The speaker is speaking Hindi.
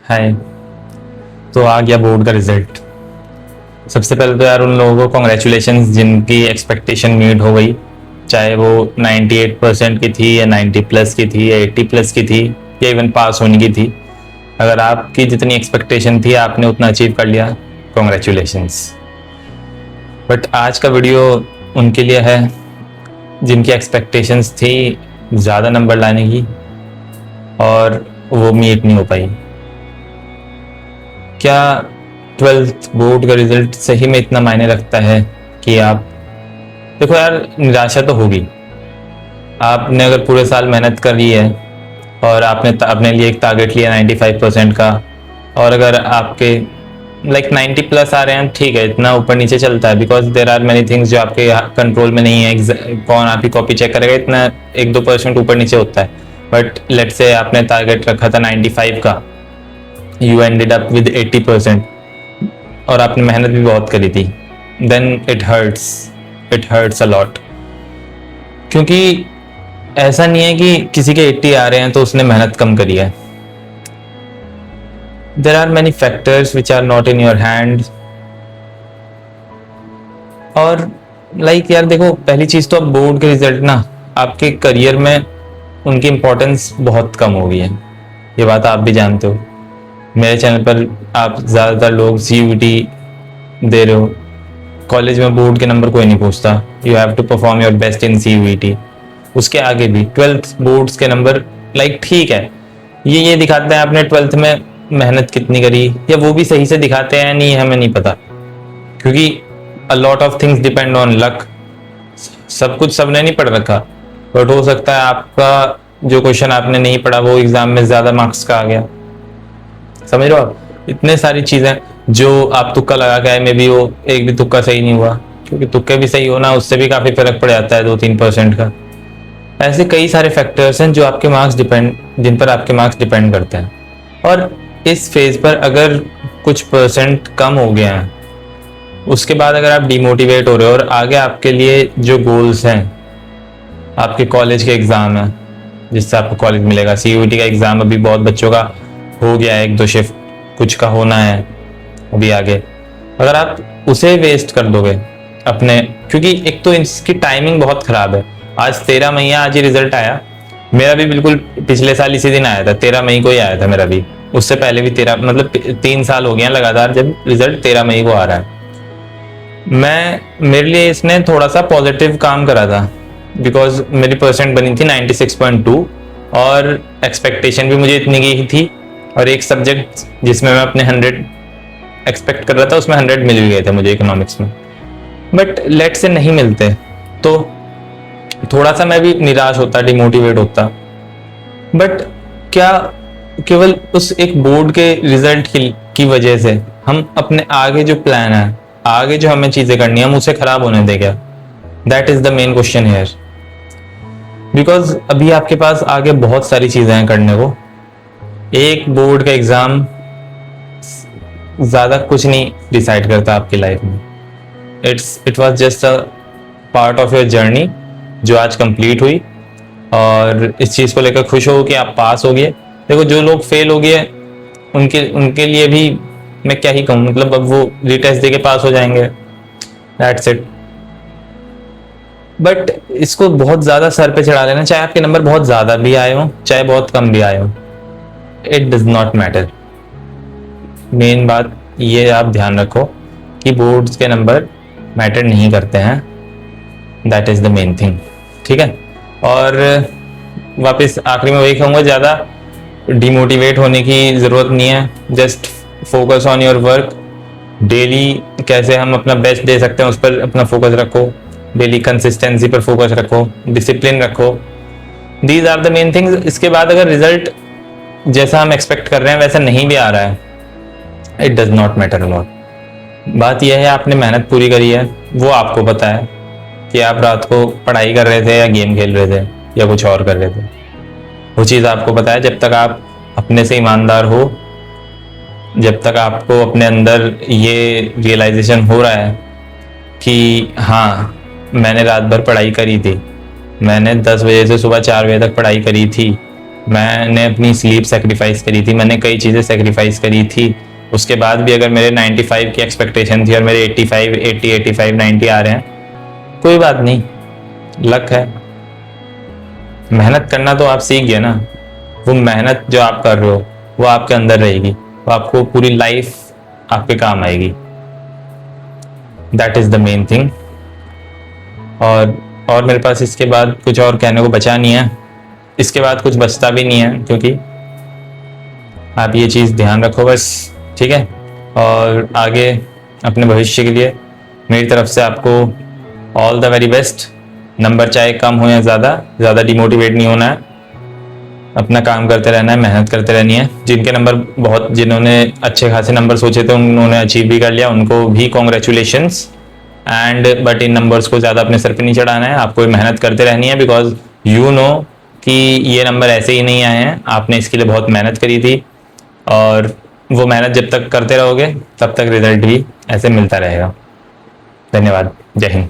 हाय। तो आ गया बोर्ड का रिजल्ट। सबसे पहले तो यार उन लोगों को कॉन्ग्रेचुलेशंस जिनकी एक्सपेक्टेशन मीट हो गई, चाहे वो 98% की थी या 90 प्लस की थी या 80 प्लस की थी या इवन पास होने की थी। अगर आपकी जितनी एक्सपेक्टेशन थी आपने उतना अचीव कर लिया, कॉन्ग्रेचुलेशंस। बट आज का वीडियो उनके लिए है जिनकी एक्सपेक्टेशंस थी ज़्यादा नंबर लाने की और वो मीट नहीं हो पाई। क्या 12th बोर्ड का रिजल्ट सही में इतना मायने रखता है कि आप देखो यार, निराशा तो होगी। आपने अगर पूरे साल मेहनत करी है और आपने अपने लिए एक टारगेट लिया 95% का, और अगर आपके 90 प्लस आ रहे हैं, ठीक है, इतना ऊपर नीचे चलता है because there are many things जो आपके कंट्रोल में नहीं है। कौन आपकी कॉपी चेक करेगा, इतना 1-2% ऊपर नीचे होता है। बट लेट्स से आपने टारगेट रखा था 95 का, यू एंडेड अप विद 80% और आपने मेहनत भी बहुत करी थी, then it hurts a lot. क्योंकि ऐसा नहीं है कि किसी के 80 आ रहे हैं तो उसने मेहनत कम करी है। There are many factors which are not in your hand. और यार देखो, पहली चीज तो अब बोर्ड के रिजल्ट ना आपके करियर में उनकी इंपॉर्टेंस बहुत कम हो गई है, ये बात आप भी जानते हो। मेरे चैनल पर आप ज़्यादातर लोग CUET दे रहे हो, कॉलेज में बोर्ड के नंबर कोई नहीं पूछता, you have to perform your best in CUET। उसके आगे भी 12th बोर्ड्स के नंबर ठीक है, ये दिखाते हैं आपने 12th में मेहनत कितनी करी, या वो भी सही से दिखाते हैं नहीं हमें नहीं पता, क्योंकि a lot of things depend on luck. सब कुछ सबने नहीं पढ़ रखा, बट हो सकता है आपका जो क्वेश्चन आपने नहीं पढ़ा वो एग्जाम में ज़्यादा मार्क्स का आ गया। समझ रहे हो आप? इतने सारी चीजें जो आप तुक्का लगा के आए, में भी वो एक भी तुक्का सही नहीं हुआ, क्योंकि तुक्के भी सही होना उससे भी काफी फर्क पड़ जाता है 2-3% का। ऐसे कई सारे फैक्टर्स हैं जो आपके मार्क्स जिन पर आपके मार्क्स डिपेंड करते हैं। और इस फेज पर अगर कुछ परसेंट कम हो गया है, उसके बाद अगर आप डिमोटिवेट हो रहे हो और आगे आपके लिए जो गोल्स हैं, आपके कॉलेज के एग्जाम है जिससे आपको कॉलेज मिलेगा, CUET का एग्जाम अभी बहुत बच्चों का हो गया है, 1-2 शिफ्ट कुछ का होना है अभी आगे। अगर आप उसे वेस्ट कर दोगे अपने, क्योंकि एक तो इसकी टाइमिंग बहुत खराब है। आज 13 मई, आज ही रिजल्ट आया। मेरा भी बिल्कुल पिछले साल इसी दिन आया था, 13 मई को ही आया था मेरा भी। उससे पहले भी 3 साल हो गए हैं लगातार जब रिजल्ट 13 मई को आ रहा है। मेरे लिए इसने थोड़ा सा पॉजिटिव काम करा था बिकॉज मेरी परसेंट बनी थी 96.2 और एक्सपेक्टेशन भी मुझे इतनी की थी, और एक सब्जेक्ट जिसमें मैं अपने 100 एक्सपेक्ट कर रहा था उसमें 100 मिल भी गए थे मुझे इकोनॉमिक्स में। बट लेट से नहीं मिलते तो थोड़ा सा मैं भी निराश होता, डिमोटिवेट होता। बट क्या केवल उस एक बोर्ड के रिजल्ट की वजह से हम अपने आगे जो प्लान है, आगे जो हमें चीजें करनी है, हम उसे खराब होने दे क्या? That is the main question here. Because अभी आपके पास आगे बहुत सारी चीजें हैं करने को। एक बोर्ड का एग्जाम ज्यादा कुछ नहीं डिसाइड करता आपकी लाइफ में। It was just a part of your journey जो आज कंप्लीट हुई, और इस चीज को लेकर खुश हो कि आप पास हो गए। देखो, जो लोग फेल हो गए उनके लिए भी मैं क्या ही कहूँ, मतलब अब वो रीटेस्ट देके पास हो जाएंगे, दैट्स इट। बट इसको बहुत ज्यादा सर पे चढ़ा लेना, चाहे आपके नंबर बहुत ज्यादा भी आए हो चाहे बहुत कम भी आए हो, it does not matter. Main बात ये आप ध्यान रखो कि बोर्ड्स के नंबर मैटर नहीं करते हैं, that is the main thing, ठीक है। और वापस आखिरी में वही कहूँगा, ज़्यादा डिमोटिवेट होने की ज़रूरत नहीं है। Just focus on your work. Daily कैसे हम अपना बेस्ट दे सकते हैं उस पर अपना फोकस रखो, डेली कंसिस्टेंसी पर फोकस रखो, डिसिप्लिन रखो। These are the main things. इसके बाद अगर रिजल्ट जैसा हम एक्सपेक्ट कर रहे हैं वैसा नहीं भी आ रहा है, it does not matter lot. बात यह है आपने मेहनत पूरी करी है, वो आपको पता है कि आप रात को पढ़ाई कर रहे थे या गेम खेल रहे थे या कुछ और कर रहे थे, वो चीज़ आपको पता है। जब तक आप अपने से ईमानदार हो, जब तक आपको अपने अंदर ये रियलाइजेशन हो रहा है कि हाँ मैंने रात भर पढ़ाई करी थी, मैंने 10 बजे से सुबह 4 बजे तक पढ़ाई करी थी, मैंने अपनी स्लीप सेक्रीफाइस करी थी, मैंने कई चीज़ें सेक्रीफाइस करी थी। उसके बाद भी अगर मेरे 95 की एक्सपेक्टेशन थी और मेरे 85, 80, 85, 90 आ रहे हैं, कोई बात नहीं, लक है। मेहनत करना तो आप सीख गए ना, वो मेहनत जो आप कर रहे हो वो आपके अंदर रहेगी, वो आपको पूरी लाइफ आपके काम आएगी। That is the main thing. और मेरे पास इसके बाद कुछ और कहने को बचा नहीं है, इसके बाद कुछ बचता भी नहीं है, क्योंकि आप ये चीज़ ध्यान रखो बस, ठीक है। और आगे अपने भविष्य के लिए मेरी तरफ से आपको all the very best. Number चाहे कम हो या ज़्यादा डिमोटिवेट नहीं होना है, अपना काम करते रहना है, मेहनत करते रहनी है। जिन्होंने अच्छे खासे नंबर सोचे थे उन्होंने अचीव भी कर लिया, उनको भी कॉन्ग्रेचुलेशंस। बट इन नंबर्स को ज़्यादा अपने सर पे नहीं चढ़ाना है, आपको मेहनत करते रहनी है, बिकॉज यू नो कि ये नंबर ऐसे ही नहीं आए हैं, आपने इसके लिए बहुत मेहनत करी थी। और वो मेहनत जब तक करते रहोगे तब तक रिजल्ट भी ऐसे मिलता रहेगा। धन्यवाद। जय हिंद।